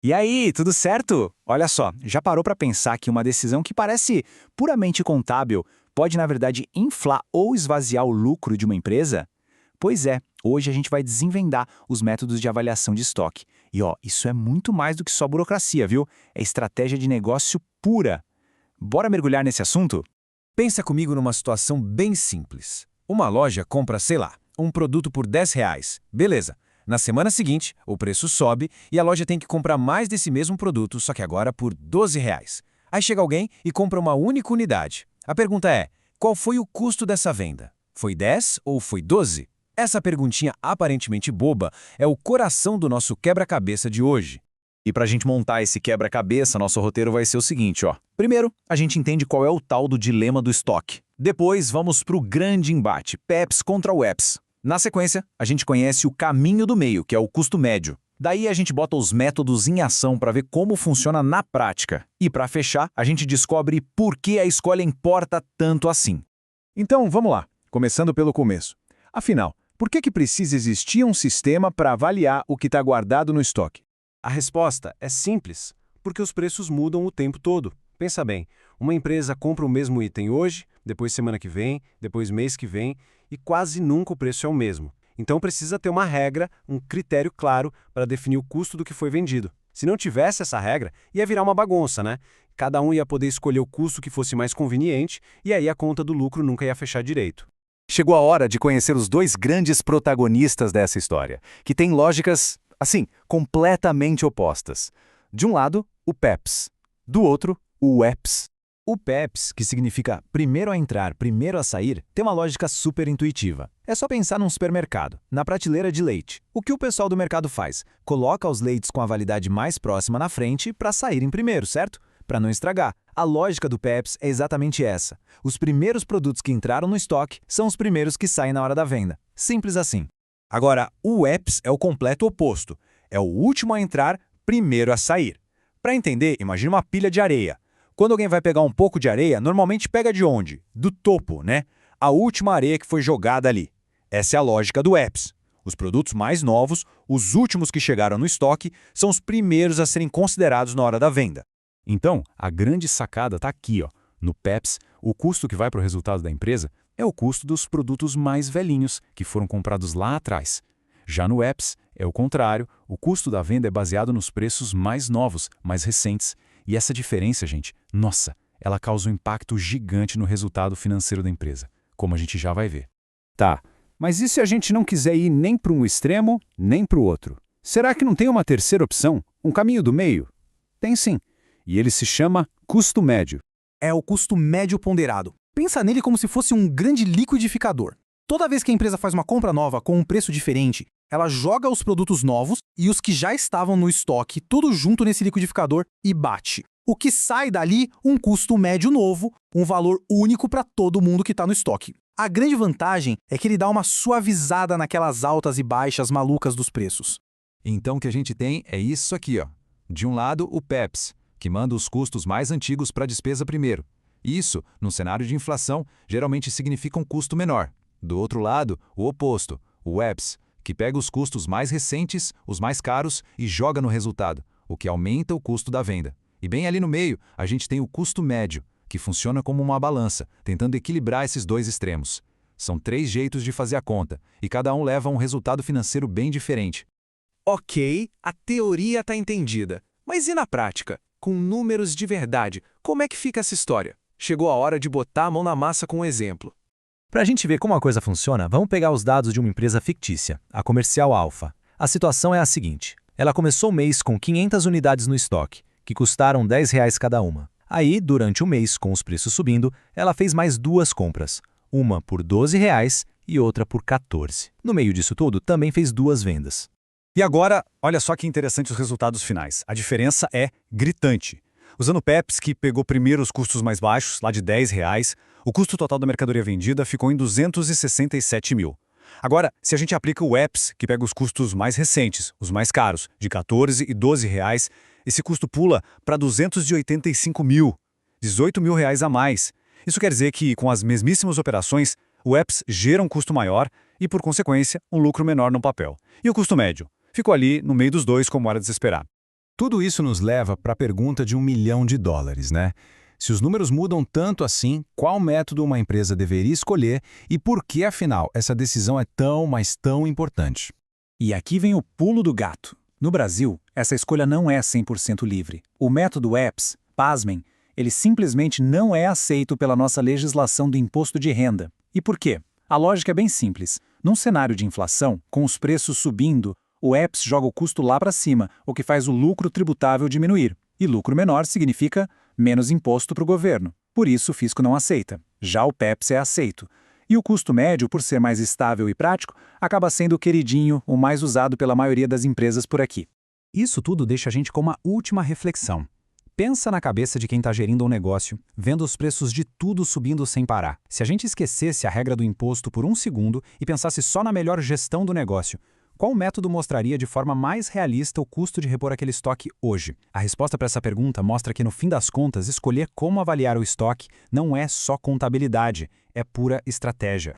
E aí, tudo certo? Olha só, já parou para pensar que uma decisão que parece puramente contábil pode, na verdade, inflar ou esvaziar o lucro de uma empresa? Pois é, hoje a gente vai desenvendar os métodos de avaliação de estoque. E ó, isso é muito mais do que só burocracia, viu? É estratégia de negócio pura. Bora mergulhar nesse assunto? Pensa comigo numa situação bem simples. Uma loja compra, sei lá, um produto por R$ 10. Beleza. Na semana seguinte, o preço sobe e a loja tem que comprar mais desse mesmo produto, só que agora por R$ 12. Aí chega alguém e compra uma única unidade. A pergunta é, qual foi o custo dessa venda? Foi 10 ou foi 12? Essa perguntinha aparentemente boba é o coração do nosso quebra-cabeça de hoje. E para a gente montar esse quebra-cabeça, nosso roteiro vai ser o seguinte, ó. Primeiro, a gente entende qual é o tal do dilema do estoque. Depois, vamos para o grande embate, PEPs contra WEPs. Na sequência, a gente conhece o caminho do meio, que é o custo médio. Daí a gente bota os métodos em ação para ver como funciona na prática. E para fechar, a gente descobre por que a escolha importa tanto assim. Então, vamos lá, começando pelo começo. Afinal, por que precisa existir um sistema para avaliar o que está guardado no estoque? A resposta é simples, porque os preços mudam o tempo todo. Pensa bem, uma empresa compra o mesmo item hoje, depois semana que vem, depois mês que vem, e quase nunca o preço é o mesmo. Então precisa ter uma regra, um critério claro para definir o custo do que foi vendido. Se não tivesse essa regra, ia virar uma bagunça, né? Cada um ia poder escolher o custo que fosse mais conveniente, e aí a conta do lucro nunca ia fechar direito. Chegou a hora de conhecer os dois grandes protagonistas dessa história, que têm lógicas, assim, completamente opostas. De um lado, o PEPs. Do outro, o WEPs. O PEPs, que significa primeiro a entrar, primeiro a sair, tem uma lógica super intuitiva. É só pensar num supermercado, na prateleira de leite. O que o pessoal do mercado faz? Coloca os leites com a validade mais próxima na frente para saírem primeiro, certo? Para não estragar. A lógica do PEPs é exatamente essa. Os primeiros produtos que entraram no estoque são os primeiros que saem na hora da venda. Simples assim. Agora, o WEPs é o completo oposto. É o último a entrar, primeiro a sair. Para entender, imagine uma pilha de areia. Quando alguém vai pegar um pouco de areia, normalmente pega de onde? Do topo, né? A última areia que foi jogada ali. Essa é a lógica do WEPs. Os produtos mais novos, os últimos que chegaram no estoque, são os primeiros a serem considerados na hora da venda. Então, a grande sacada está aqui, ó. No PEPs, o custo que vai para o resultado da empresa é o custo dos produtos mais velhinhos, que foram comprados lá atrás. Já no WEPs, é o contrário, o custo da venda é baseado nos preços mais novos, mais recentes. E essa diferença, gente, nossa, ela causa um impacto gigante no resultado financeiro da empresa, como a gente já vai ver. Tá, mas e se a gente não quiser ir nem para um extremo, nem para o outro? Será que não tem uma terceira opção? Um caminho do meio? Tem sim. E ele se chama custo médio. É o custo médio ponderado. Pensa nele como se fosse um grande liquidificador. Toda vez que a empresa faz uma compra nova com um preço diferente, ela joga os produtos novos e os que já estavam no estoque tudo junto nesse liquidificador e bate. O que sai dali, um custo médio novo, um valor único para todo mundo que está no estoque. A grande vantagem é que ele dá uma suavizada naquelas altas e baixas malucas dos preços. Então o que a gente tem é isso aqui, ó. De um lado, o PEPs, que manda os custos mais antigos para a despesa primeiro. Isso, num cenário de inflação, geralmente significa um custo menor. Do outro lado, o oposto, o WEPs, que pega os custos mais recentes, os mais caros, e joga no resultado, o que aumenta o custo da venda. E bem ali no meio, a gente tem o custo médio, que funciona como uma balança, tentando equilibrar esses dois extremos. São 3 jeitos de fazer a conta, e cada um leva a um resultado financeiro bem diferente. Ok, a teoria está entendida. Mas e na prática? Com números de verdade, como é que fica essa história? Chegou a hora de botar a mão na massa com um exemplo. Para a gente ver como a coisa funciona, vamos pegar os dados de uma empresa fictícia, a Comercial Alfa. A situação é a seguinte. Ela começou o mês com 500 unidades no estoque, que custaram R$ 10 cada uma. Aí, durante o mês, com os preços subindo, ela fez mais 2 compras. Uma por R$ 12 e outra por 14. No meio disso tudo, também fez 2 vendas. E agora, olha só que interessante os resultados finais. A diferença é gritante. Usando o PEPs, que pegou primeiro os custos mais baixos, lá de R$ 10, o custo total da mercadoria vendida ficou em 267 mil. Agora, se a gente aplica o WEPs, que pega os custos mais recentes, os mais caros, de R$ 14 e R$ 12, esse custo pula para 285 mil, R$ 18 mil a mais. Isso quer dizer que, com as mesmíssimas operações, o WEPs gera um custo maior e, por consequência, um lucro menor no papel. E o custo médio? Ficou ali no meio dos dois, como era de se esperar. Tudo isso nos leva para a pergunta de $1 milhão, né? Se os números mudam tanto assim, qual método uma empresa deveria escolher e por que, afinal, essa decisão é tão, mas tão importante? E aqui vem o pulo do gato. No Brasil, essa escolha não é 100% livre. O método EPS, pasmem, ele simplesmente não é aceito pela nossa legislação do imposto de renda. E por quê? A lógica é bem simples. Num cenário de inflação, com os preços subindo, o EPS joga o custo lá para cima, o que faz o lucro tributável diminuir. E lucro menor significa menos imposto para o governo. Por isso, o fisco não aceita. Já o PEPS é aceito. E o custo médio, por ser mais estável e prático, acaba sendo o queridinho, o mais usado pela maioria das empresas por aqui. Isso tudo deixa a gente com uma última reflexão. Pensa na cabeça de quem está gerindo um negócio, vendo os preços de tudo subindo sem parar. Se a gente esquecesse a regra do imposto por um segundo e pensasse só na melhor gestão do negócio, qual método mostraria de forma mais realista o custo de repor aquele estoque hoje? A resposta para essa pergunta mostra que, no fim das contas, escolher como avaliar o estoque não é só contabilidade, é pura estratégia.